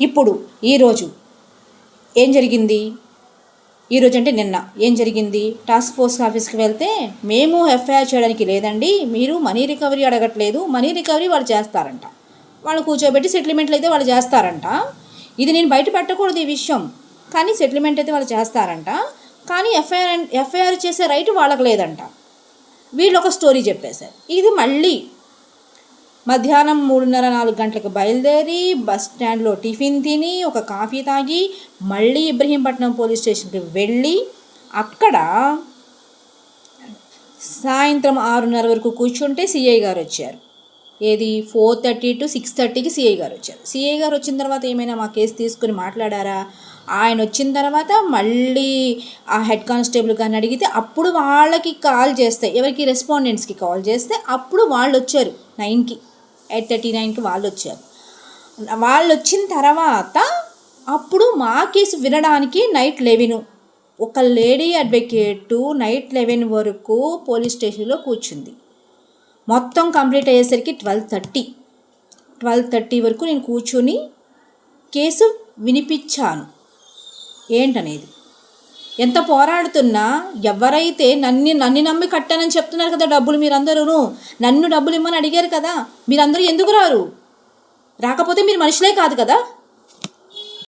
ఇప్పుడు ఈరోజు ఏం జరిగింది? ఈరోజు అంటే నిన్న ఏం జరిగింది? టాస్క్ ఫోర్స్ ఆఫీస్కి వెళ్తే మేము ఎఫ్ఐఆర్ చేయడానికి లేదండి, మీరు మనీ రికవరీ అడగట్లేదు, మనీ రికవరీ వాళ్ళు చేస్తారంట, వాళ్ళు కూర్చోబెట్టి సెటిల్మెంట్లు అయితే వాళ్ళు చేస్తారంట. ఇది నేను బయట పెట్టకూడదు ఈ విషయం, కానీ సెటిల్మెంట్ అయితే వాళ్ళు చేస్తారంట. కానీ ఎఫ్ఐఆర్ చేసే రైట్ వాళ్ళకి లేదంట. వీళ్ళు ఒక స్టోరీ చెప్పేశారు. ఇది మళ్ళీ మధ్యాహ్నం 3:30-4 గంటలకు బయలుదేరి బస్ స్టాండ్లో టిఫిన్ తిని ఒక కాఫీ తాగి మళ్ళీ ఇబ్రహీంపట్నం పోలీస్ స్టేషన్కి వెళ్ళి అక్కడ సాయంత్రం 6:30 వరకు కూర్చుంటే సిఐ గారు వచ్చారు. ఏది 4:30 to 6:30కి సిఐ గారు వచ్చారు. సిఐ గారు వచ్చిన తర్వాత ఏమైనా మా కేసు తీసుకుని మాట్లాడారా? ఆయన వచ్చిన తర్వాత మళ్ళీ ఆ హెడ్ కానిస్టేబుల్ గారిని అడిగితే అప్పుడు వాళ్ళకి కాల్ చేస్తే, ఎవరికి రెస్పాండెంట్స్కి కాల్ చేస్తే అప్పుడు వాళ్ళు వచ్చారు 9కి, 8:39కి వాళ్ళు వచ్చారు. వాళ్ళు వచ్చిన తర్వాత అప్పుడు మా కేసు వినడానికి నైట్ 11 ఒక లేడీ అడ్వకేటు నైట్ 11 వరకు పోలీస్ స్టేషన్లో కూర్చుంది. మొత్తం కంప్లీట్ అయ్యేసరికి 12:30 వరకు నేను కూర్చొని కేసు వినిపించాను. ఏంటనేది ఎంత పోరాడుతున్నా ఎవరైతే నన్ను నమ్మి కట్టానని చెప్తున్నారు కదా డబ్బులు, మీరందరూ నన్ను డబ్బులు ఇమ్మని అడిగారు కదా, మీరందరూ ఎందుకు రారు? రాకపోతే మీరు మనుషులే కాదు కదా.